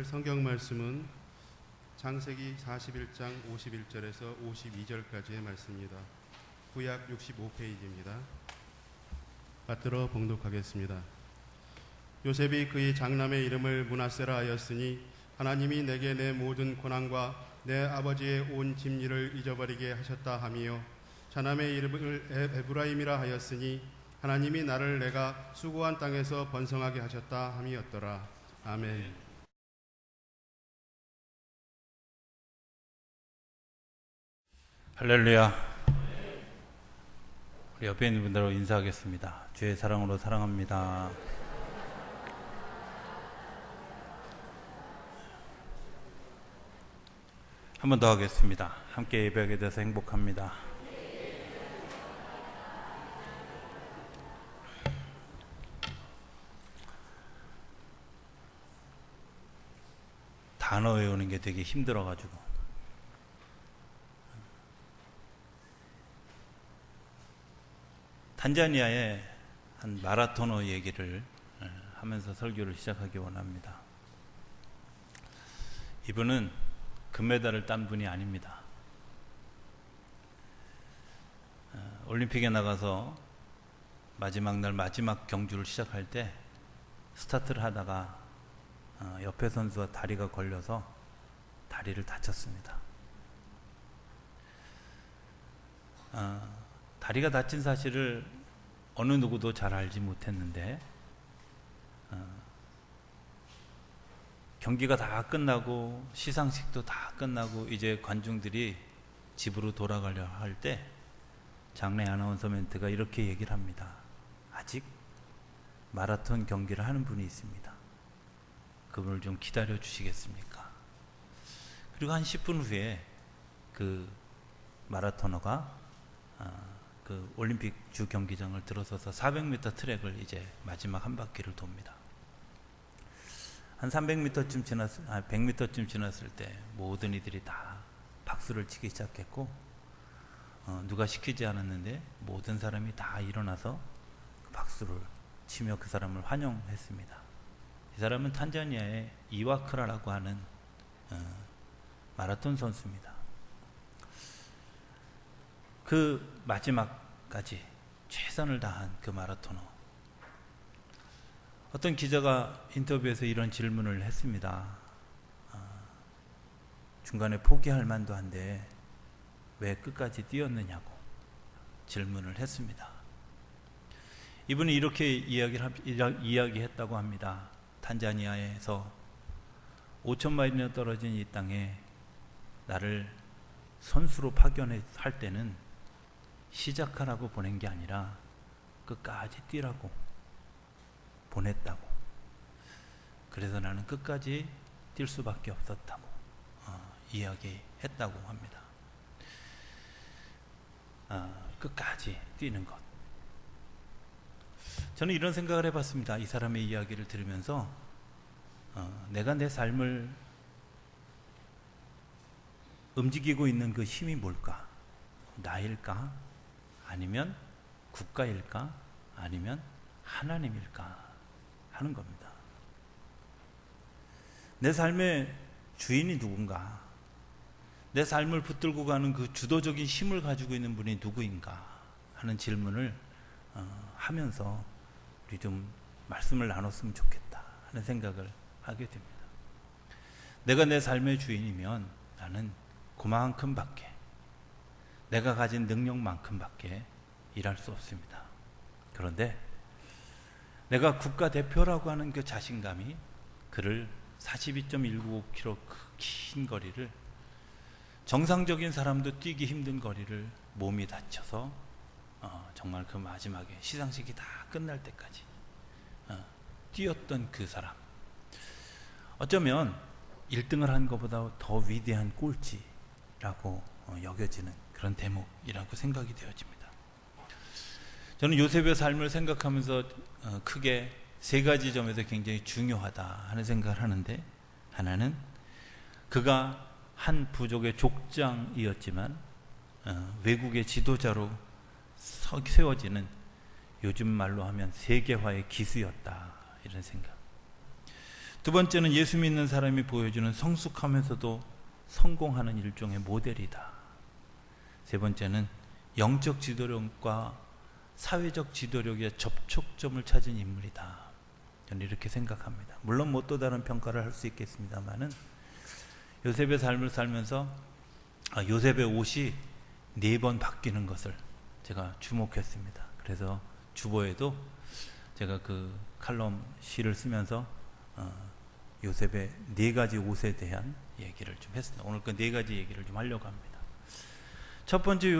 오늘 성경 말씀은 창세기 41장 51절에서 52절까지의 말씀입니다. 구약 65페이지입니다. 받들어 봉독하겠습니다. 요셉이 그의 장남의 이름을 므낫세라 하였으니 하나님이 내게 내 모든 고난과 내 아버지의 온 짐일을 잊어버리게 하셨다 하며, 자남의 이름을 에브라임이라 하였으니 하나님이 나를 내가 수고한 땅에서 번성하게 하셨다 함이었더라. 아멘. 할렐루야. 우리 옆에 있는 분들하고 인사하겠습니다. 주의 사랑으로 사랑합니다. 한 번 더 하겠습니다. 함께 예배하게 돼서 행복합니다. 단어 외우는 게 되게 힘들어가지고 탄자니아의 한 마라토너 얘기를 하면서 설교를 시작하기 원합니다. 이분은 금메달을 딴 분이 아닙니다. 올림픽에 나가서 마지막 날 마지막 경주를 시작할 때 스타트를 하다가 옆에 선수와 다리가 걸려서 다리를 다쳤습니다. 다리가 다친 사실을 어느 누구도 잘 알지 못했는데 경기가 다 끝나고 시상식도 다 끝나고 이제 관중들이 집으로 돌아가려 할 때 장례 아나운서 멘트가 이렇게 얘기를 합니다. 아직 마라톤 경기를 하는 분이 있습니다. 그분을 좀 기다려 주시겠습니까? 그리고 한 10분 후에 그 마라토너가 그 올림픽 주 경기장을 들어서서 400m 트랙을 이제 마지막 한 바퀴를 돕니다. 한 300m쯤 100m쯤 지났을 때 모든 이들이 다 박수를 치기 시작했고, 누가 시키지 않았는데 모든 사람이 다 일어나서 그 박수를 치며 그 사람을 환영했습니다. 이 사람은 탄자니아의 이와크라라고 하는 마라톤 선수입니다. 그 마지막까지 최선을 다한 그 마라토너. 어떤 기자가 인터뷰에서 이런 질문을 했습니다. 중간에 포기할 만도 한데 왜 끝까지 뛰었느냐고 질문을 했습니다. 이분이 이렇게 이야기했다고 합니다. 탄자니아에서 5,000마일이나 떨어진 이 땅에 나를 선수로 파견할 때는 시작하라고 보낸 게 아니라 끝까지 뛰라고 보냈다고. 그래서 나는 끝까지 뛸 수밖에 없었다고 이야기했다고 합니다. 끝까지 뛰는 것. 저는 이런 생각을 해봤습니다. 이 사람의 이야기를 들으면서 내가 내 삶을 움직이고 있는 그 힘이 뭘까? 나일까? 아니면 국가일까? 아니면 하나님일까? 하는 겁니다. 내 삶의 주인이 누군가? 내 삶을 붙들고 가는 그 주도적인 힘을 가지고 있는 분이 누구인가? 하는 질문을 하면서 우리 좀 말씀을 나눴으면 좋겠다 하는 생각을 하게 됩니다. 내가 내 삶의 주인이면 나는 그만큼밖에, 내가 가진 능력만큼밖에 일할 수 없습니다. 그런데 내가 국가대표라고 하는 그 자신감이 그를 42.195km 그 긴 거리를, 정상적인 사람도 뛰기 힘든 거리를 몸이 다쳐서 정말 그 마지막에 시상식이 다 끝날 때까지 뛰었던 그 사람, 어쩌면 1등을 한 것보다 더 위대한 꼴찌라고 여겨지는 그런 대목이라고 생각이 되어집니다. 저는 요셉의 삶을 생각하면서 크게 세 가지 점에서 굉장히 중요하다 하는 생각을 하는데, 하나는 그가 한 부족의 족장이었지만 외국의 지도자로 세워지는, 요즘 말로 하면 세계화의 기수였다, 이런 생각. 두 번째는 예수 믿는 사람이 보여주는 성숙하면서도 성공하는 일종의 모델이다. 세 번째는 영적 지도력과 사회적 지도력의 접촉점을 찾은 인물이다. 저는 이렇게 생각합니다. 물론 뭐 또 다른 평가를 할 수 있겠습니다만은 요셉의 삶을 살면서 요셉의 옷이 4번 바뀌는 것을 제가 주목했습니다. 그래서 주보에도 제가 그 칼럼 시를 쓰면서 요셉의 4가지 옷에 대한 얘기를 좀 했습니다. 오늘 그 4가지 얘기를 좀 하려고 합니다. 첫 번째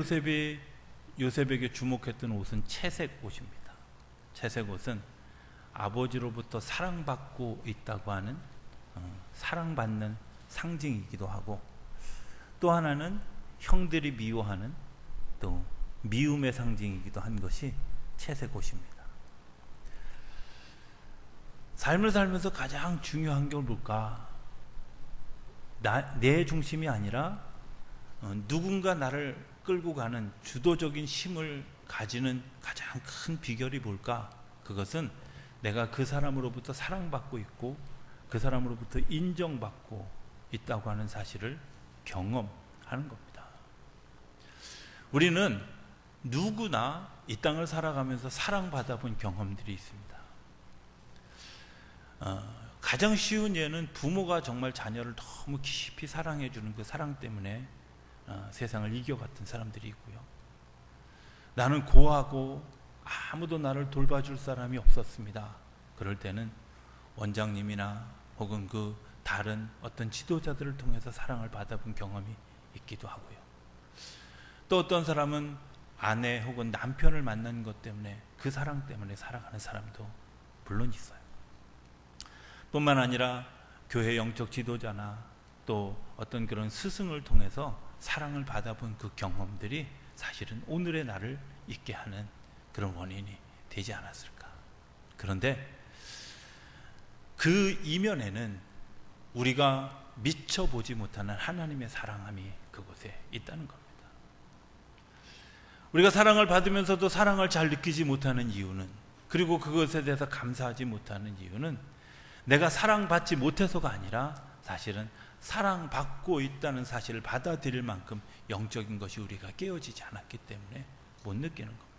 요셉에게 주목했던 옷은 채색 옷입니다. 채색 옷은 아버지로부터 사랑받고 있다고 하는 사랑받는 상징이기도 하고, 또 하나는 형들이 미워하는 또 미움의 상징이기도 한 것이 채색 옷입니다. 삶을 살면서 가장 중요한 게 뭘까? 내 중심이 아니라 누군가 나를 끌고 가는 주도적인 힘을 가지는 가장 큰 비결이 뭘까? 그것은 내가 그 사람으로부터 사랑받고 있고 그 사람으로부터 인정받고 있다고 하는 사실을 경험하는 겁니다. 우리는 누구나 이 땅을 살아가면서 사랑받아 본 경험들이 있습니다. 가장 쉬운 예는 부모가 정말 자녀를 너무 깊이 사랑해 주는 그 사랑 때문에 세상을 이겨갔던 사람들이 있고요. 나는 고아고 아무도 나를 돌봐줄 사람이 없었습니다. 그럴 때는 원장님이나 혹은 그 다른 어떤 지도자들을 통해서 사랑을 받아본 경험이 있기도 하고요. 또 어떤 사람은 아내 혹은 남편을 만난 것 때문에 그 사랑 때문에 살아가는 사람도 물론 있어요. 뿐만 아니라 교회 영적 지도자나 또 어떤 그런 스승을 통해서 사랑을 받아본 그 경험들이 사실은 오늘의 나를 있게 하는 그런 원인이 되지 않았을까. 그런데 그 이면에는 우리가 미처 보지 못하는 하나님의 사랑함이 그곳에 있다는 겁니다. 우리가 사랑을 받으면서도 사랑을 잘 느끼지 못하는 이유는, 그리고 그것에 대해서 감사하지 못하는 이유는 내가 사랑받지 못해서가 아니라 사실은 사랑받고 있다는 사실을 받아들일 만큼 영적인 것이 우리가 깨어지지 않았기 때문에 못 느끼는 겁니다.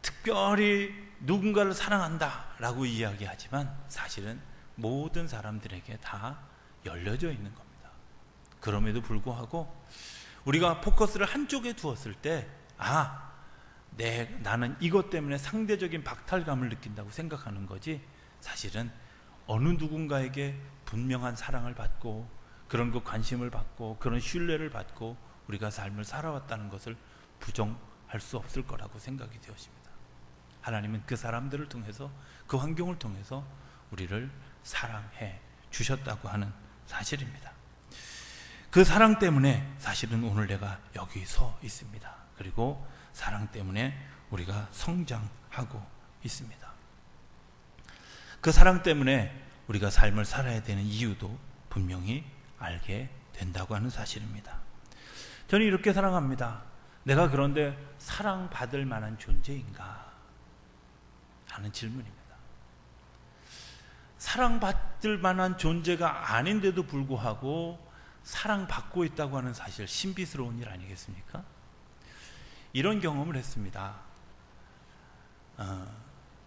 특별히 누군가를 사랑한다 라고 이야기하지만 사실은 모든 사람들에게 다 열려져 있는 겁니다. 그럼에도 불구하고 우리가 포커스를 한쪽에 두었을 때 나는 이것 때문에 상대적인 박탈감을 느낀다고 생각하는 거지, 사실은 어느 누군가에게 분명한 사랑을 받고 그런 그 관심을 받고 그런 신뢰를 받고 우리가 삶을 살아왔다는 것을 부정할 수 없을 거라고 생각이 되었습니다. 하나님은 그 사람들을 통해서, 그 환경을 통해서 우리를 사랑해 주셨다고 하는 사실입니다. 그 사랑 때문에 사실은 오늘 내가 여기 서 있습니다. 그리고 사랑 때문에 우리가 성장하고 있습니다. 그 사랑 때문에 우리가 삶을 살아야 되는 이유도 분명히 알게 된다고 하는 사실입니다. 저는 이렇게 사랑합니다. 내가 그런데 사랑받을 만한 존재인가 하는 질문입니다. 사랑받을 만한 존재가 아닌데도 불구하고 사랑받고 있다고 하는 사실, 신비스러운 일 아니겠습니까? 이런 경험을 했습니다.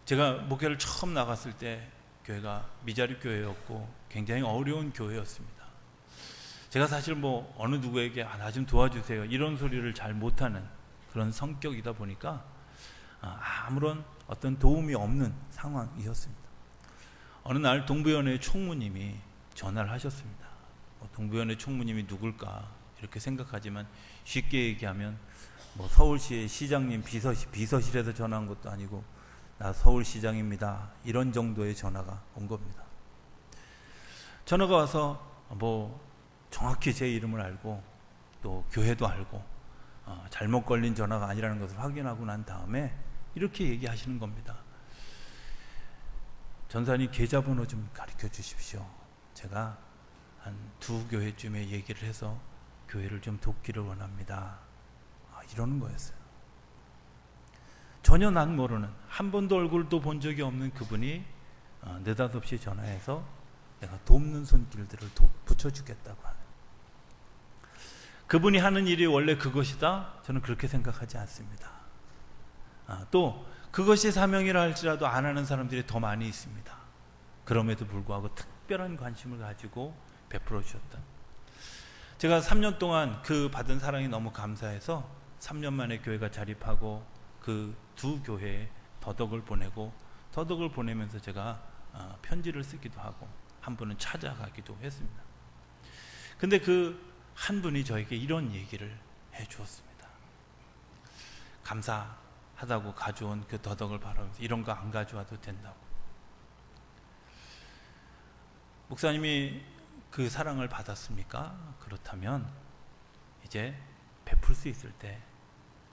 제가 목회를 처음 나갔을 때 교회가 미자립 교회였고 굉장히 어려운 교회였습니다. 제가 사실 어느 누구에게 나 좀 도와주세요 이런 소리를 잘 못하는 그런 성격이다 보니까 아무런 어떤 도움이 없는 상황이었습니다. 어느 날 동부연회 총무님이 전화를 하셨습니다. 동부연회 총무님이 누굴까 이렇게 생각하지만 쉽게 얘기하면 서울시의 시장님 비서실에서 전화한 것도 아니고 나 서울시장입니다 이런 정도의 전화가 온 겁니다. 전화가 와서 정확히 제 이름을 알고 또 교회도 알고 잘못 걸린 전화가 아니라는 것을 확인하고 난 다음에 이렇게 얘기하시는 겁니다. 전사님 계좌번호 좀 가르쳐 주십시오. 제가 한 2교회쯤에 얘기를 해서 교회를 좀 돕기를 원합니다. 이러는 거였어요. 전혀 난 모르는, 한 번도 얼굴도 본 적이 없는 그분이 느닷없이 전화해서 내가 돕는 손길들을 붙여주겠다고 하는, 그분이 하는 일이 원래 그것이다? 저는 그렇게 생각하지 않습니다. 또 그것이 사명이라 할지라도 안 하는 사람들이 더 많이 있습니다. 그럼에도 불구하고 특별한 관심을 가지고 베풀어 주셨다. 제가 3년 동안 그 받은 사랑이 너무 감사해서 3년 만에 교회가 자립하고 그 두 교회에 더덕을 보내고, 더덕을 보내면서 제가 편지를 쓰기도 하고 한 분은 찾아가기도 했습니다. 근데 그 한 분이 저에게 이런 얘기를 해 주었습니다. 감사하다고 가져온 그 더덕을 바라면서 이런 거 안 가져와도 된다고. 목사님이 그 사랑을 받았습니까? 그렇다면 이제 베풀 수 있을 때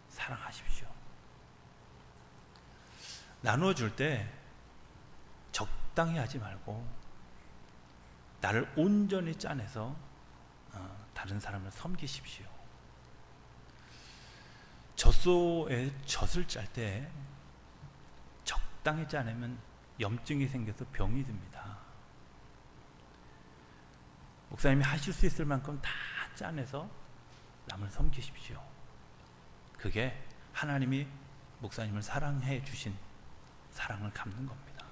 사랑하십시오. 나눠줄 때 적당히 하지 말고 나를 온전히 짜내서 다른 사람을 섬기십시오. 젖소에 젖을 짤 때 적당히 짜내면 염증이 생겨서 병이 듭니다. 목사님이 하실 수 있을 만큼 다 짜내서 남을 섬기십시오. 그게 하나님이 목사님을 사랑해 주신 사랑을 갚는 겁니다.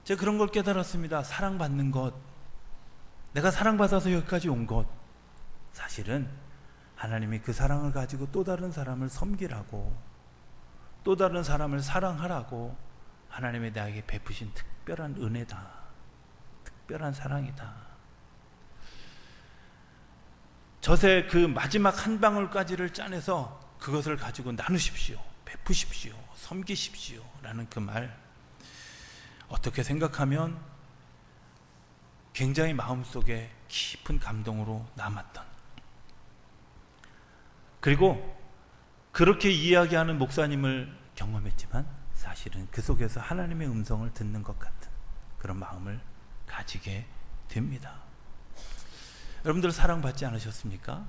제가 그런 걸 깨달았습니다. 사랑받는 것, 내가 사랑받아서 여기까지 온 것, 사실은 하나님이 그 사랑을 가지고 또 다른 사람을 섬기라고, 또 다른 사람을 사랑하라고 하나님이 나에게 베푸신 특별한 은혜다, 특별한 사랑이다. 젖의 그 마지막 한 방울까지를 짜내서 그것을 가지고 나누십시오, 베푸십시오, 섬기십시오 라는 그 말, 어떻게 생각하면 굉장히 마음속에 깊은 감동으로 남았던, 그리고 그렇게 이야기하는 목사님을 경험했지만 사실은 그 속에서 하나님의 음성을 듣는 것 같은 그런 마음을 가지게 됩니다. 여러분들 사랑받지 않으셨습니까?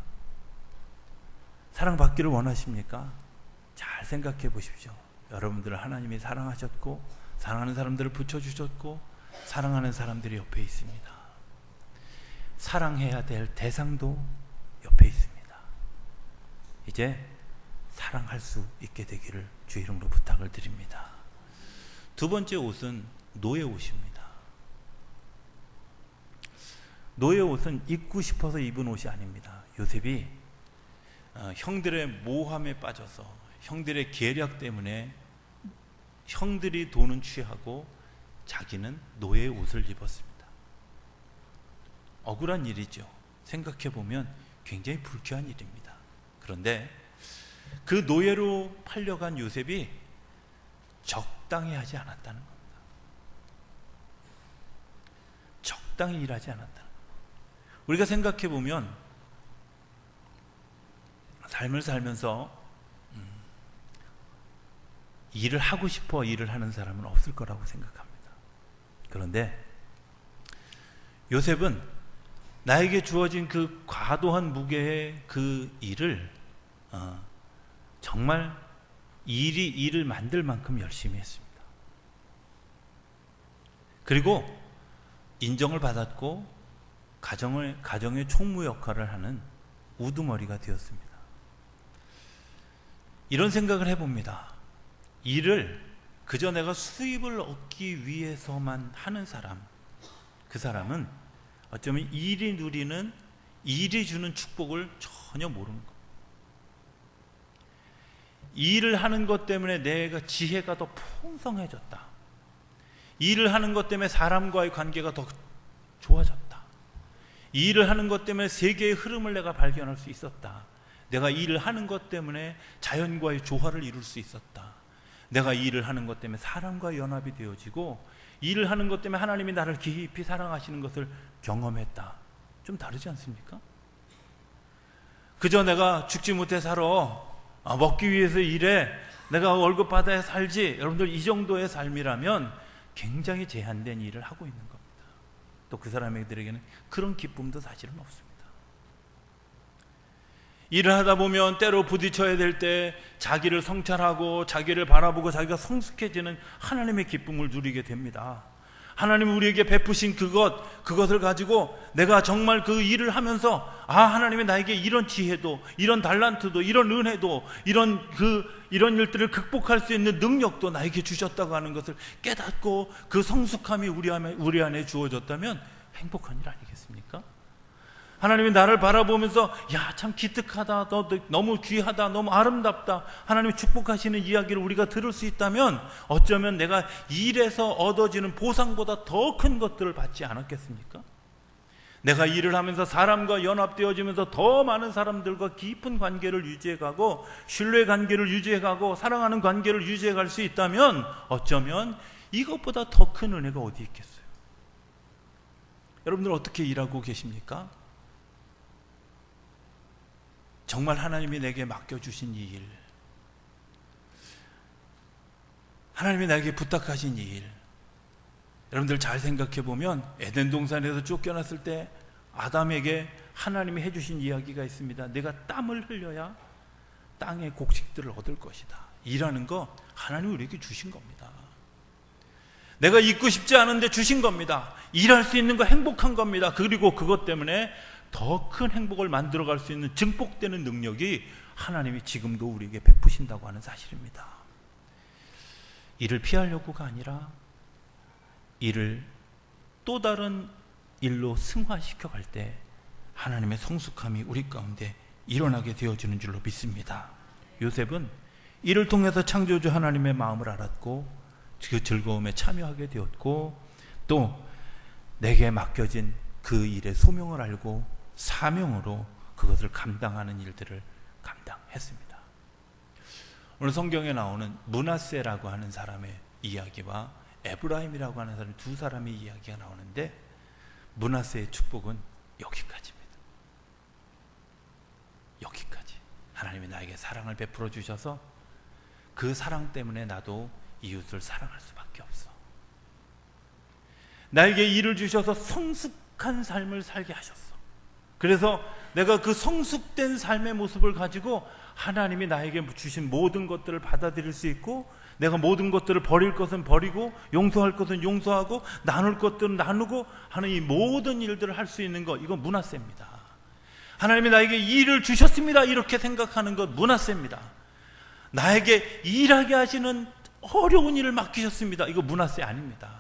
사랑받기를 원하십니까? 잘 생각해 보십시오. 여러분들을 하나님이 사랑하셨고 사랑하는 사람들을 붙여주셨고 사랑하는 사람들이 옆에 있습니다. 사랑해야 될 대상도 옆에 있습니다. 이제 사랑할 수 있게 되기를 주 이름으로 부탁을 드립니다. 두 번째 옷은 노예 옷입니다. 노예 옷은 입고 싶어서 입은 옷이 아닙니다. 요셉이 형들의 모함에 빠져서 형들의 계략 때문에 형들이 돈은 취하고 자기는 노예의 옷을 입었습니다. 억울한 일이죠. 생각해보면 굉장히 불쾌한 일입니다. 그런데 그 노예로 팔려간 요셉이 적당히 하지 않았다는 겁니다. 적당히 일하지 않았다는 겁니다. 우리가 생각해보면 삶을 살면서 일을 하고 싶어 일을 하는 사람은 없을 거라고 생각합니다. 그런데 요셉은 나에게 주어진 그 과도한 무게의 그 일을 정말 일을 만들 만큼 열심히 했습니다. 그리고 인정을 받았고 가정의 총무 역할을 하는 우두머리가 되었습니다. 이런 생각을 해봅니다. 일을 그저 내가 수입을 얻기 위해서만 하는 사람, 그 사람은 어쩌면 일이 누리는, 일이 주는 축복을 전혀 모르는 것. 일을 하는 것 때문에 내가 지혜가 더 풍성해졌다. 일을 하는 것 때문에 사람과의 관계가 더 좋아졌다. 일을 하는 것 때문에 세계의 흐름을 내가 발견할 수 있었다. 내가 일을 하는 것 때문에 자연과의 조화를 이룰 수 있었다. 내가 일을 하는 것 때문에 사람과 연합이 되어지고 일을 하는 것 때문에 하나님이 나를 깊이 사랑하시는 것을 경험했다. 좀 다르지 않습니까? 그저 내가 죽지 못해 살아, 먹기 위해서 일해, 내가 월급 받아야 살지, 여러분들 이 정도의 삶이라면 굉장히 제한된 일을 하고 있는 겁니다. 또 그 사람들에게는 그런 기쁨도 사실은 없습니다. 일을 하다 보면 때로 부딪혀야 될 때 자기를 성찰하고 자기를 바라보고 자기가 성숙해지는 하나님의 기쁨을 누리게 됩니다. 하나님이 우리에게 베푸신 그것을 가지고 내가 정말 그 일을 하면서 하나님이 나에게 이런 지혜도, 이런 달란트도, 이런 은혜도, 이런 일들을 극복할 수 있는 능력도 나에게 주셨다고 하는 것을 깨닫고 그 성숙함이 우리 안에 주어졌다면 행복한 일 아니겠습니까? 하나님이 나를 바라보면서 참 기특하다, 너무 귀하다, 너무 아름답다, 하나님이 축복하시는 이야기를 우리가 들을 수 있다면 어쩌면 내가 일에서 얻어지는 보상보다 더 큰 것들을 받지 않았겠습니까? 내가 일을 하면서 사람과 연합되어지면서 더 많은 사람들과 깊은 관계를 유지해가고 신뢰 관계를 유지해가고 사랑하는 관계를 유지해갈 수 있다면 어쩌면 이것보다 더 큰 은혜가 어디 있겠어요? 여러분들 어떻게 일하고 계십니까? 정말 하나님이 내게 맡겨주신 이 일, 하나님이 나에게 부탁하신 이 일, 여러분들 잘 생각해 보면 에덴 동산에서 쫓겨났을 때 아담에게 하나님이 해주신 이야기가 있습니다. 내가 땀을 흘려야 땅의 곡식들을 얻을 것이다. 일하는 거 하나님이 우리에게 주신 겁니다. 내가 있고 싶지 않은데 주신 겁니다. 일할 수 있는 거 행복한 겁니다. 그리고 그것 때문에 더 큰 행복을 만들어갈 수 있는 증폭되는 능력이 하나님이 지금도 우리에게 베푸신다고 하는 사실입니다. 일을 피하려고가 아니라 일을 또 다른 일로 승화시켜갈 때 하나님의 성숙함이 우리 가운데 일어나게 되어지는 줄로 믿습니다. 요셉은 이를 통해서 창조주 하나님의 마음을 알았고 그 즐거움에 참여하게 되었고 또 내게 맡겨진 그 일의 소명을 알고 사명으로 그것을 감당하는 일들을 감당했습니다. 오늘 성경에 나오는 므낫세라고 하는 사람의 이야기와 에브라임이라고 하는 사람 두 사람의 이야기가 나오는데 므낫세의 축복은 여기까지입니다. 여기까지. 하나님이 나에게 사랑을 베풀어 주셔서 그 사랑 때문에 나도 이웃을 사랑할 수밖에 없어. 나에게 일을 주셔서 성숙한 삶을 살게 하셨어. 그래서 내가 그 성숙된 삶의 모습을 가지고 하나님이 나에게 주신 모든 것들을 받아들일 수 있고 내가 모든 것들을 버릴 것은 버리고 용서할 것은 용서하고 나눌 것들은 나누고 하는 이 모든 일들을 할 수 있는 것, 이건 므낫세입니다. 하나님이 나에게 일을 주셨습니다 이렇게 생각하는 것 므낫세입니다. 나에게 일하게 하시는 어려운 일을 맡기셨습니다, 이거 므낫세 아닙니다.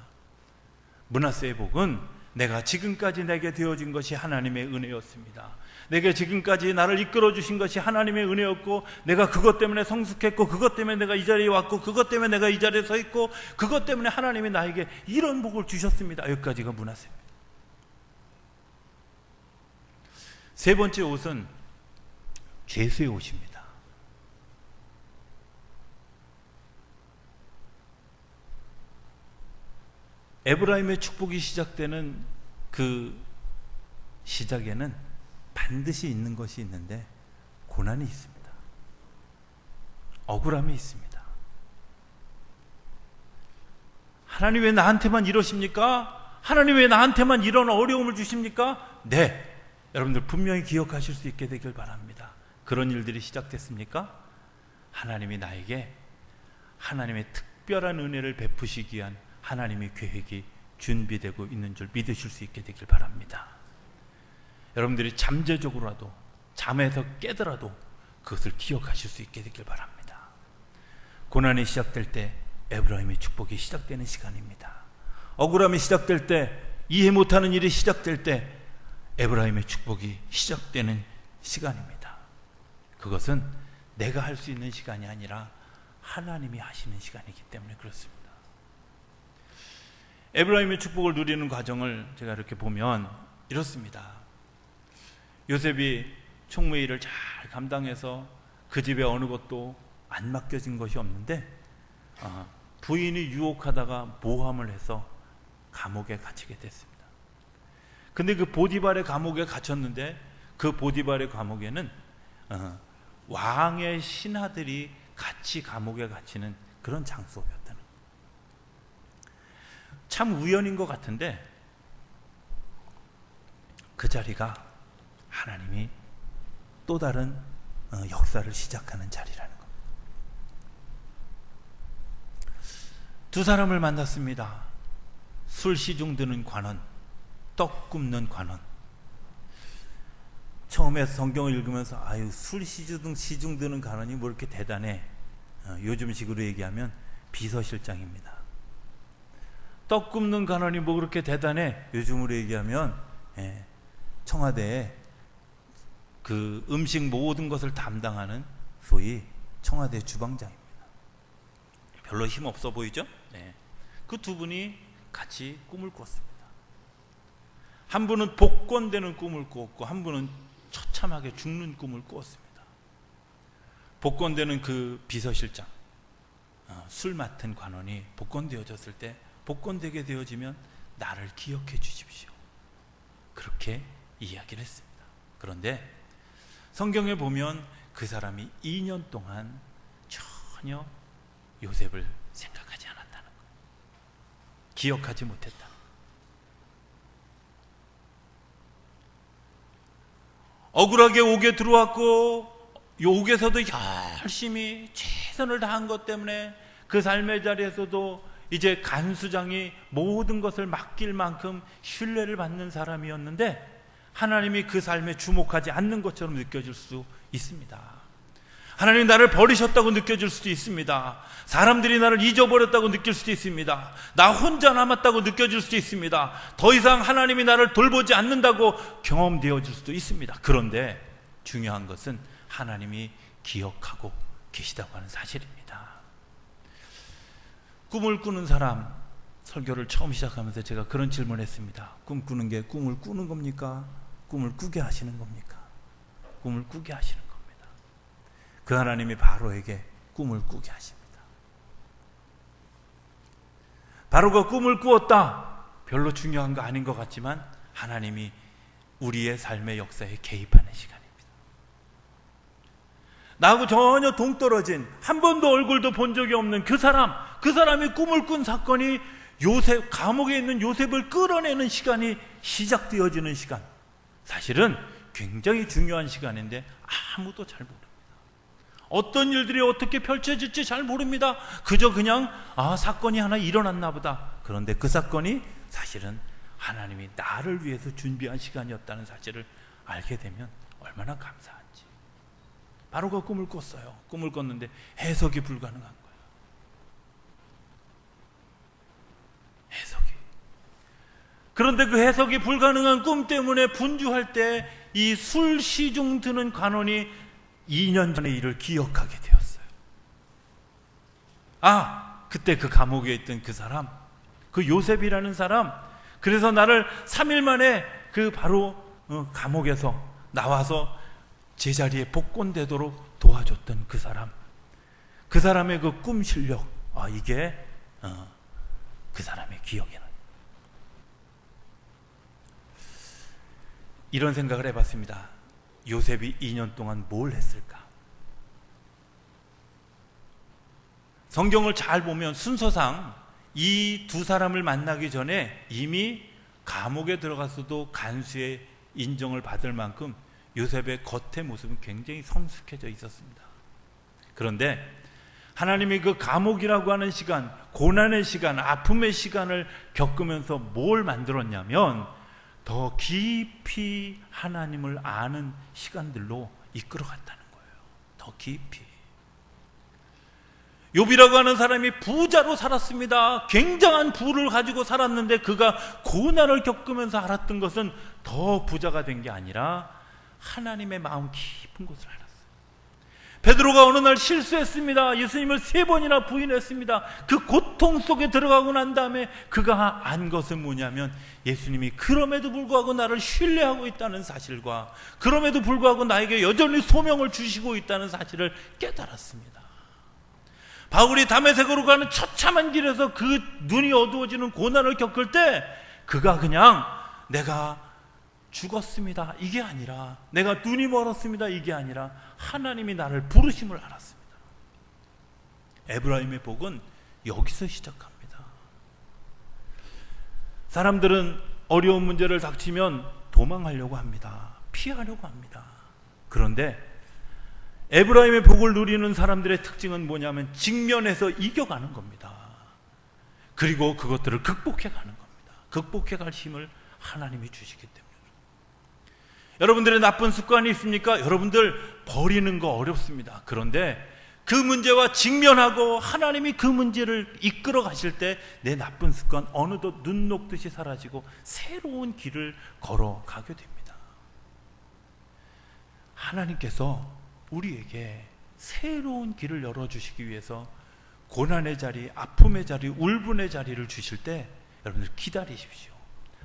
므낫세의 복은 내가 지금까지 내게 되어진 것이 하나님의 은혜였습니다. 내게 지금까지 나를 이끌어 주신 것이 하나님의 은혜였고 내가 그것 때문에 성숙했고 그것 때문에 내가 이 자리에 왔고 그것 때문에 내가 이 자리에 서 있고 그것 때문에 하나님이 나에게 이런 복을 주셨습니다. 여기까지가 므낫세입니다. 세 번째 옷은 죄수의 옷입니다. 에브라임의 축복이 시작되는 그 시작에는 반드시 있는 것이 있는데 고난이 있습니다. 억울함이 있습니다. 하나님 왜 나한테만 이러십니까? 하나님 왜 나한테만 이런 어려움을 주십니까? 네, 여러분들 분명히 기억하실 수 있게 되길 바랍니다. 그런 일들이 시작됐습니까? 하나님이 나에게 하나님의 특별한 은혜를 베푸시기 위한 하나님의 계획이 준비되고 있는 줄 믿으실 수 있게 되길 바랍니다. 여러분들이 잠재적으로라도 잠에서 깨더라도 그것을 기억하실 수 있게 되길 바랍니다. 고난이 시작될 때 에브라임의 축복이 시작되는 시간입니다. 억울함이 시작될 때, 이해 못하는 일이 시작될 때 에브라임의 축복이 시작되는 시간입니다. 그것은 내가 할 수 있는 시간이 아니라 하나님이 하시는 시간이기 때문에 그렇습니다. 에브라임의 축복을 누리는 과정을 제가 이렇게 보면 이렇습니다. 요셉이 총무의 일을 잘 감당해서 그 집에 어느 것도 안 맡겨진 것이 없는데 부인이 유혹하다가 모함을 해서 감옥에 갇히게 됐습니다. 근데 그 보디발의 감옥에 갇혔는데 그 보디발의 감옥에는 왕의 신하들이 같이 감옥에 갇히는 그런 장소였다는 거예요. 참 우연인 것 같은데 그 자리가 하나님이 또 다른 역사를 시작하는 자리라는 겁니다. 두 사람을 만났습니다. 술 시중 드는 관원, 떡 굽는 관원. 처음에 성경을 읽으면서 아유, 술 시중 드는 관원이 뭐 이렇게 대단해. 요즘식으로 얘기하면 비서실장입니다. 떡 굽는 관원이 뭐 그렇게 대단해. 요즘으로 얘기하면 청와대에 그 음식 모든 것을 담당하는 소위 청와대 주방장입니다. 별로 힘 없어 보이죠? 네. 그 두 분이 같이 꿈을 꿨습니다. 한 분은 복권되는 꿈을 꾸었고 한 분은 처참하게 죽는 꿈을 꾸었습니다. 복권되는 그 비서실장, 술 맡은 관원이 복권되어졌을 때 복권되게 되어지면 나를 기억해 주십시오. 그렇게 이야기를 했습니다. 그런데 성경에 보면 그 사람이 2년 동안 전혀 요셉을 생각하지 않았다는 거예요. 기억하지 못했다. 억울하게 옥에 들어왔고 옥에서도 열심히 최선을 다한 것 때문에 그 삶의 자리에서도 이제 간수장이 모든 것을 맡길 만큼 신뢰를 받는 사람이었는데 하나님이 그 삶에 주목하지 않는 것처럼 느껴질 수 있습니다. 하나님이 나를 버리셨다고 느껴질 수도 있습니다. 사람들이 나를 잊어버렸다고 느낄 수도 있습니다. 나 혼자 남았다고 느껴질 수도 있습니다. 더 이상 하나님이 나를 돌보지 않는다고 경험되어질 수도 있습니다. 그런데 중요한 것은 하나님이 기억하고 계시다고 하는 사실입니다. 꿈을 꾸는 사람, 설교를 처음 시작하면서 제가 그런 질문을 했습니다. 꿈 꾸는 게 꿈을 꾸는 겁니까? 꿈을 꾸게 하시는 겁니까? 꿈을 꾸게 하시는 겁니다. 그 하나님이 바로에게 꿈을 꾸게 하십니다. 바로가 꿈을 꾸었다. 별로 중요한 거 아닌 것 같지만 하나님이 우리의 삶의 역사에 개입하는 시간입니다. 나하고 전혀 동떨어진, 한 번도 얼굴도 본 적이 없는 그 사람이 꿈을 꾼 사건이 요셉, 감옥에 있는 요셉을 끌어내는 시간이 시작되어지는 시간. 사실은 굉장히 중요한 시간인데 아무도 잘 모릅니다. 어떤 일들이 어떻게 펼쳐질지 잘 모릅니다. 그저 그냥 사건이 하나 일어났나 보다. 그런데 그 사건이 사실은 하나님이 나를 위해서 준비한 시간이었다는 사실을 알게 되면 얼마나 감사한지. 바로가 꿈을 꿨어요. 꿈을 꿨는데 해석이 불가능한 거예요. 해석이. 그런데 그 해석이 불가능한 꿈 때문에 분주할 때 이 술 시중 드는 관원이 2년 전의 일을 기억하게 되었어요. 그때 그 감옥에 있던 그 사람, 그 요셉이라는 사람, 그래서 나를 3일 만에 그 바로 감옥에서 나와서 제자리에 복권되도록 도와줬던 그 사람, 그 사람의 그 꿈 실력, 이게 그 사람의 기억이 나요. 이런 생각을 해봤습니다. 요셉이 2년 동안 뭘 했을까? 성경을 잘 보면 순서상 이 두 사람을 만나기 전에 이미 감옥에 들어갔어도 간수의 인정을 받을 만큼 요셉의 겉의 모습은 굉장히 성숙해져 있었습니다. 그런데 하나님이 그 감옥이라고 하는 시간, 고난의 시간, 아픔의 시간을 겪으면서 뭘 만들었냐면 더 깊이 하나님을 아는 시간들로 이끌어갔다는 거예요. 더 깊이. 욥이라고 하는 사람이 부자로 살았습니다. 굉장한 부를 가지고 살았는데 그가 고난을 겪으면서 알았던 것은 더 부자가 된 게 아니라 하나님의 마음 깊은 곳을 알았어요. 베드로가 어느 날 실수했습니다. 예수님을 3번이나 부인했습니다. 그 고통 속에 들어가고 난 다음에 그가 안 것은 뭐냐면 예수님이 그럼에도 불구하고 나를 신뢰하고 있다는 사실과 그럼에도 불구하고 나에게 여전히 소명을 주시고 있다는 사실을 깨달았습니다. 바울이 다메섹으로 가는 처참한 길에서 그 눈이 어두워지는 고난을 겪을 때 그가 그냥 내가 죽었습니다 이게 아니라, 내가 눈이 멀었습니다 이게 아니라 하나님이 나를 부르심을 알았습니다. 에브라임의 복은 여기서 시작합니다. 사람들은 어려운 문제를 닥치면 도망하려고 합니다. 피하려고 합니다. 그런데 에브라임의 복을 누리는 사람들의 특징은 뭐냐면 직면해서 이겨가는 겁니다. 그리고 그것들을 극복해가는 겁니다. 극복해갈 힘을 하나님이 주시기 때문에. 여러분들의 나쁜 습관이 있습니까? 여러분들 버리는 거 어렵습니다. 그런데 그 문제와 직면하고 하나님이 그 문제를 이끌어 가실 때 내 나쁜 습관 어느덧 눈 녹듯이 사라지고 새로운 길을 걸어가게 됩니다. 하나님께서 우리에게 새로운 길을 열어주시기 위해서 고난의 자리, 아픔의 자리, 울분의 자리를 주실 때 여러분들 기다리십시오.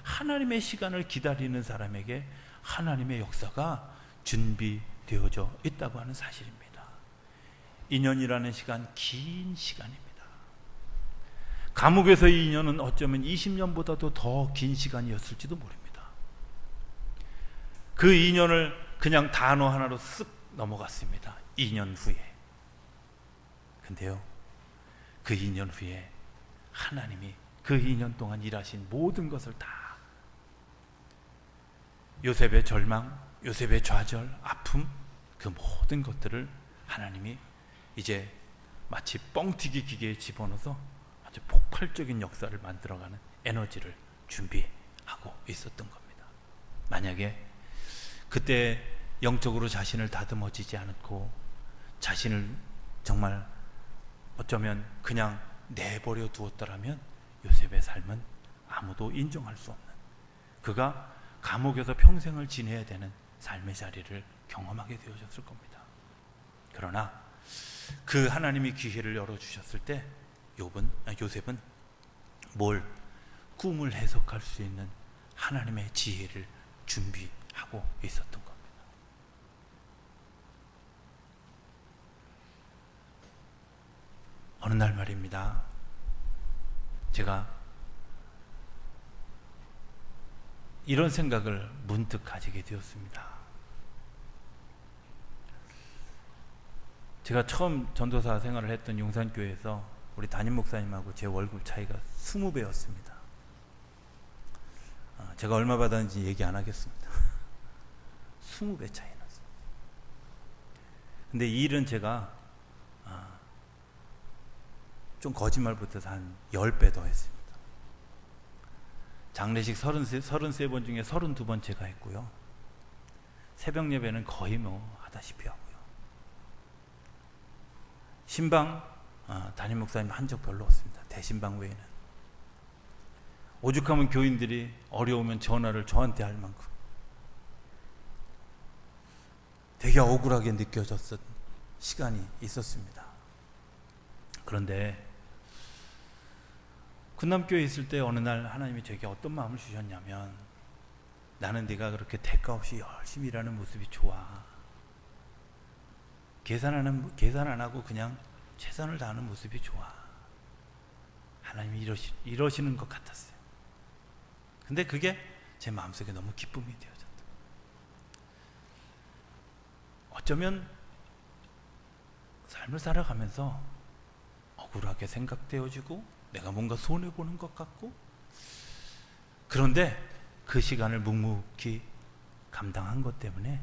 하나님의 시간을 기다리는 사람에게 하나님의 역사가 준비되어져 있다고 하는 사실입니다. 2년이라는 시간, 긴 시간입니다. 감옥에서의 2년은 어쩌면 20년보다도 더 긴 시간이었을지도 모릅니다. 그 2년을 그냥 단어 하나로 쓱 넘어갔습니다. 2년 후에. 근데요, 그 2년 후에 하나님이 그 2년 동안 일하신 모든 것을 다, 요셉의 절망, 요셉의 좌절, 아픔, 그 모든 것들을 하나님이 이제 마치 뻥튀기 기계에 집어넣어서 아주 폭발적인 역사를 만들어가는 에너지를 준비하고 있었던 겁니다. 만약에 그때 영적으로 자신을 다듬어지지 않고 자신을 정말 어쩌면 그냥 내버려 두었더라면 요셉의 삶은 아무도 인정할 수 없는, 그가 감옥에서 평생을 지내야 되는 삶의 자리를 경험하게 되어졌을 겁니다. 그러나 그 하나님이 기회를 열어주셨을 때 요셉은 뭘 꿈을 해석할 수 있는 하나님의 지혜를 준비하고 있었던 겁니다. 어느 날 말입니다. 제가 이런 생각을 문득 가지게 되었습니다. 제가 처음 전도사 생활을 했던 용산교회에서 우리 담임 목사님하고 제 월급 차이가 20배였습니다. 제가 얼마 받았는지 얘기 안 하겠습니다. 20배 차이 났어요. 근데 이 일은 제가 좀 거짓말 못해서 한 10배 더 했습니다. 장례식 33번 중에 32번 제가 했고요. 새벽 예배는 거의 하다시피 하고요. 신방 담임 목사님 한 적 별로 없습니다. 대신방 외에는. 오죽하면 교인들이 어려우면 전화를 저한테 할 만큼 되게 억울하게 느껴졌던 시간이 있었습니다. 그런데 군남교회에 있을 때 어느 날 하나님이 저에게 어떤 마음을 주셨냐면, 나는 네가 그렇게 대가 없이 열심히 일하는 모습이 좋아. 계산 안 하고 그냥 최선을 다하는 모습이 좋아. 하나님이 이러시는 것 같았어요. 근데 그게 제 마음속에 너무 기쁨이 되어졌다. 어쩌면 삶을 살아가면서 억울하게 생각되어지고 내가 뭔가 손해보는 것 같고, 그런데 그 시간을 묵묵히 감당한 것 때문에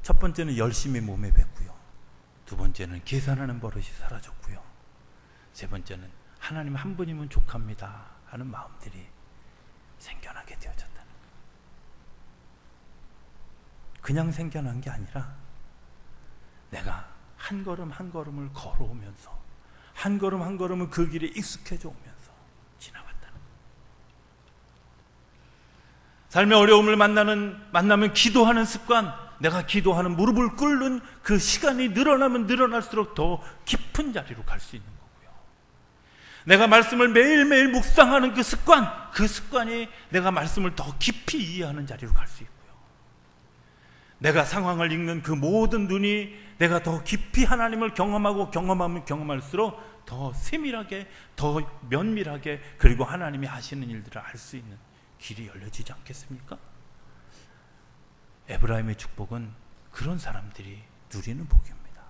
첫 번째는 열심히 몸에 뱉고요, 두 번째는 계산하는 버릇이 사라졌고요, 세 번째는 하나님 한 분이면 족합니다 하는 마음들이 생겨나게 되어졌다는 거예요. 그냥 생겨난 게 아니라 내가 한 걸음 한 걸음을 걸어오면서 한 걸음 한 걸음은 그 길에 익숙해져 오면서 지나갔다는 거예요. 삶의 어려움을 만나면 기도하는 습관, 내가 기도하는 무릎을 꿇는 그 시간이 늘어나면 늘어날수록 더 깊은 자리로 갈 수 있는 거고요. 내가 말씀을 매일매일 묵상하는 그 습관이 내가 말씀을 더 깊이 이해하는 자리로 갈 수 있고요. 내가 상황을 읽는 그 모든 눈이 내가 더 깊이 하나님을 경험하면 경험할수록 더 세밀하게, 더 면밀하게, 그리고 하나님이 하시는 일들을 알 수 있는 길이 열려지지 않겠습니까? 에브라임의 축복은 그런 사람들이 누리는 복입니다.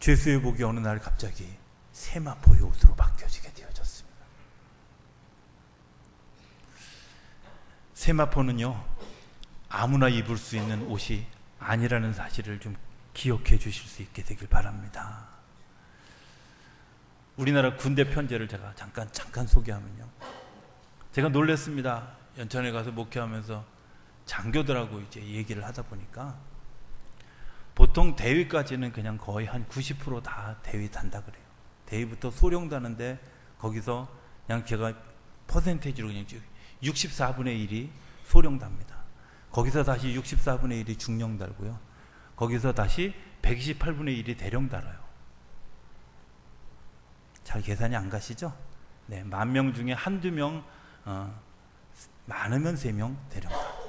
죄수의 복이 어느 날 갑자기 세마포의 옷으로 바뀌어지게 되어졌습니다. 세마포는요, 아무나 입을 수 있는 옷이 아니라는 사실을 좀 기억해 주실 수 있게 되길 바랍니다. 우리나라 군대 편제를 제가 잠깐 소개하면요, 제가 놀랐습니다. 연천에 가서 목회하면서 장교들하고 이제 얘기를 하다 보니까 보통 대위까지는 그냥 거의 한 90% 다 대위 단다 그래요. 대위부터 소령 다는데 거기서 그냥 제가 퍼센테이지로 그냥 64분의 1이 소령 답니다. 거기서 다시 64분의 1이 중령 달고요. 거기서 다시 128분의 1이 대령 달아요. 잘 계산이 안 가시죠? 네, 10,000명 중에 한두 명, 많으면 3명 대령 달.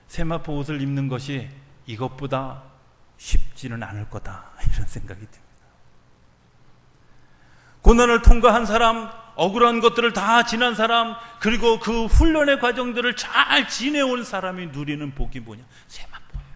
세마포 옷을 입는 것이 이것보다 쉽지는 않을 거다, 이런 생각이 듭니다. 고난을 통과한 사람, 억울한 것들을 다 지난 사람, 그리고 그 훈련의 과정들을 잘 지내온 사람이 누리는 복이 뭐냐? 세마포예요.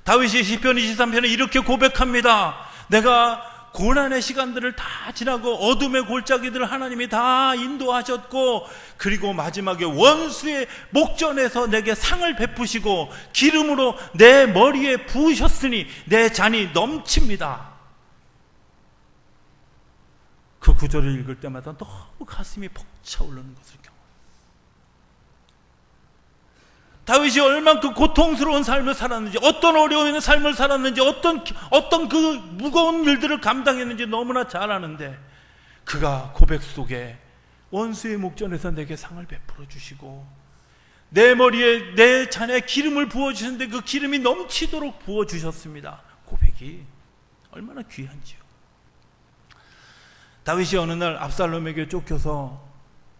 다윗이 시편 23편에 이렇게 고백합니다. 내가 고난의 시간들을 다 지나고 어둠의 골짜기들을 하나님이 다 인도하셨고, 그리고 마지막에 원수의 목전에서 내게 상을 베푸시고 기름으로 내 머리에 부으셨으니 내 잔이 넘칩니다. 그 구절을 읽을 때마다 너무 가슴이 벅차오르는 것을 경험합니다. 다윗이 얼만큼 고통스러운 삶을 살았는지, 어떤 어려운 삶을 살았는지, 어떤 그 무거운 일들을 감당했는지 너무나 잘 아는데, 그가 고백 속에 원수의 목전에서 내게 상을 베풀어 주시고 내 머리에 내 잔에 기름을 부어주셨는데 그 기름이 넘치도록 부어주셨습니다. 고백이 얼마나 귀한지요. 다윗이 어느 날 압살롬에게 쫓겨서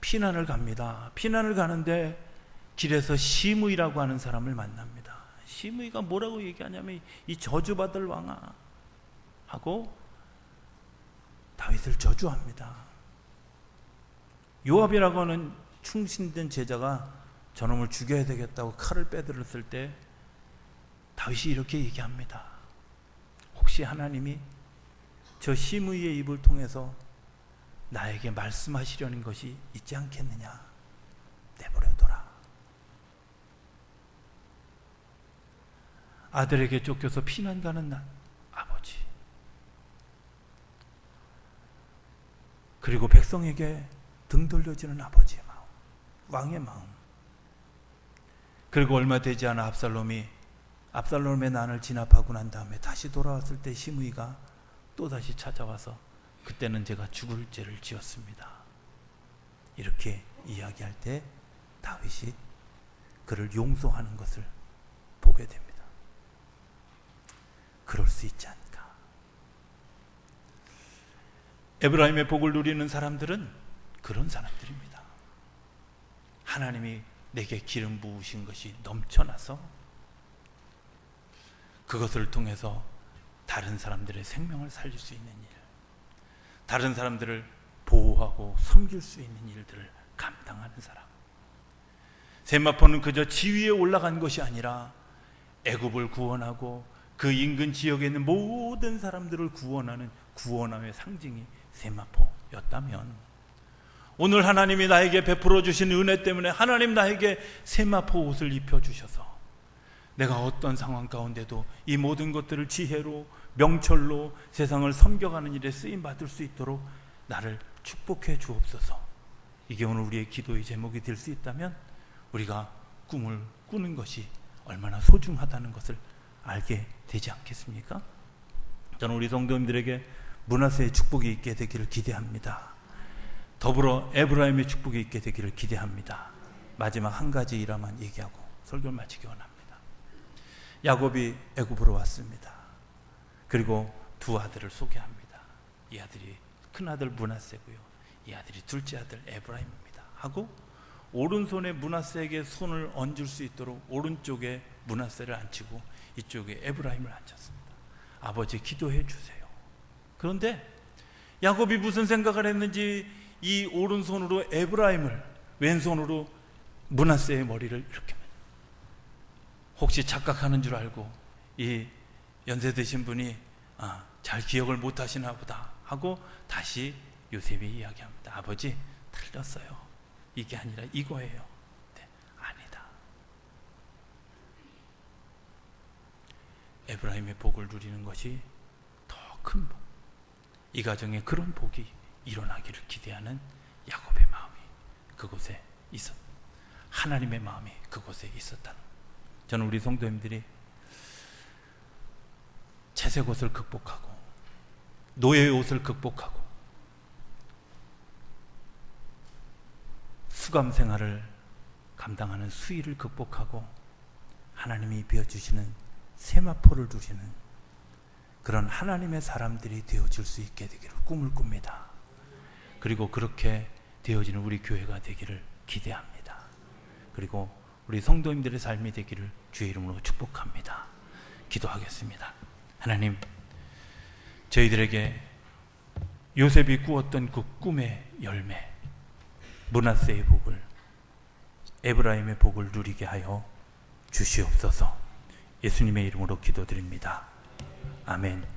피난을 갑니다. 피난을 가는데 길에서 시므이라고 하는 사람을 만납니다. 시므이가 뭐라고 얘기하냐면 이 저주받을 왕아 하고 다윗을 저주합니다. 요압이라고 하는 충신된 제자가 저놈을 죽여야 되겠다고 칼을 빼들었을 때 다윗이 이렇게 얘기합니다. 혹시 하나님이 저 시므이의 입을 통해서 나에게 말씀하시려는 것이 있지 않겠느냐? 내버려둬라. 아들에게 쫓겨서 피난 가는 날, 아버지, 그리고 백성에게 등 돌려지는 아버지의 마음, 왕의 마음, 그리고 얼마 되지 않아 압살롬의 난을 진압하고 난 다음에 다시 돌아왔을 때 시므이가 또다시 찾아와서 그때는 제가 죽을 죄를 지었습니다, 이렇게 이야기할 때 다윗이 그를 용서하는 것을 보게 됩니다. 그럴 수 있지 않을까? 에브라임의 복을 누리는 사람들은 그런 사람들입니다. 하나님이 내게 기름 부으신 것이 넘쳐나서 그것을 통해서 다른 사람들의 생명을 살릴 수 있는 일, 다른 사람들을 보호하고 섬길 수 있는 일들을 감당하는 사람. 세마포는 그저 지위에 올라간 것이 아니라 애굽을 구원하고 그 인근 지역에 있는 모든 사람들을 구원하는 구원함의 상징이 세마포였다면, 오늘 하나님이 나에게 베풀어 주신 은혜 때문에 하나님 나에게 세마포 옷을 입혀주셔서 내가 어떤 상황 가운데도 이 모든 것들을 지혜로 명철로 세상을 섬겨가는 일에 쓰임받을 수 있도록 나를 축복해 주옵소서. 이게 오늘 우리의 기도의 제목이 될 수 있다면 우리가 꿈을 꾸는 것이 얼마나 소중하다는 것을 알게 되지 않겠습니까? 저는 우리 성도님들에게 므낫세의 축복이 있게 되기를 기대합니다. 더불어 에브라임의 축복이 있게 되기를 기대합니다. 마지막 한 가지 일화만 얘기하고 설교를 마치기 원합니다. 야곱이 애굽으로 왔습니다. 그리고 두 아들을 소개합니다. 이 아들이 큰 아들 므낫세고요, 이 아들이 둘째 아들 에브라임입니다 하고 오른손에 므낫세에게 손을 얹을 수 있도록 오른쪽에 므낫세를 앉히고 이쪽에 에브라임을 앉혔습니다. 아버지 기도해 주세요. 그런데 야곱이 무슨 생각을 했는지 이 오른손으로 에브라임을, 왼손으로 므낫세의 머리를 이렇게, 혹시 착각하는 줄 알고 이 연세 드신 분이 잘 기억을 못 하시나 보다 하고 다시 요셉이 이야기합니다. 아버지 틀렸어요. 이게 아니라 이거예요. 네, 아니다. 에브라임의 복을 누리는 것이 더 큰 복, 이 가정에 그런 복이 일어나기를 기대하는 야곱의 마음이 그곳에 하나님의 마음이 그곳에 있었다는. 저는 우리 성도님들이 채색 옷을 극복하고 노예의 옷을 극복하고 수감 생활을 감당하는 수위를 극복하고 하나님이 비워주시는 세마포를 누리는 그런 하나님의 사람들이 되어질 수 있게 되기를 꿈을 꿉니다. 그리고 그렇게 되어지는 우리 교회가 되기를 기대합니다. 그리고 우리 성도님들의 삶이 되기를 주의 이름으로 축복합니다. 기도하겠습니다. 하나님, 저희들에게 요셉이 꾸었던 그 꿈의 열매, 므낫세의 복을, 에브라임의 복을 누리게 하여 주시옵소서. 예수님의 이름으로 기도드립니다. 아멘.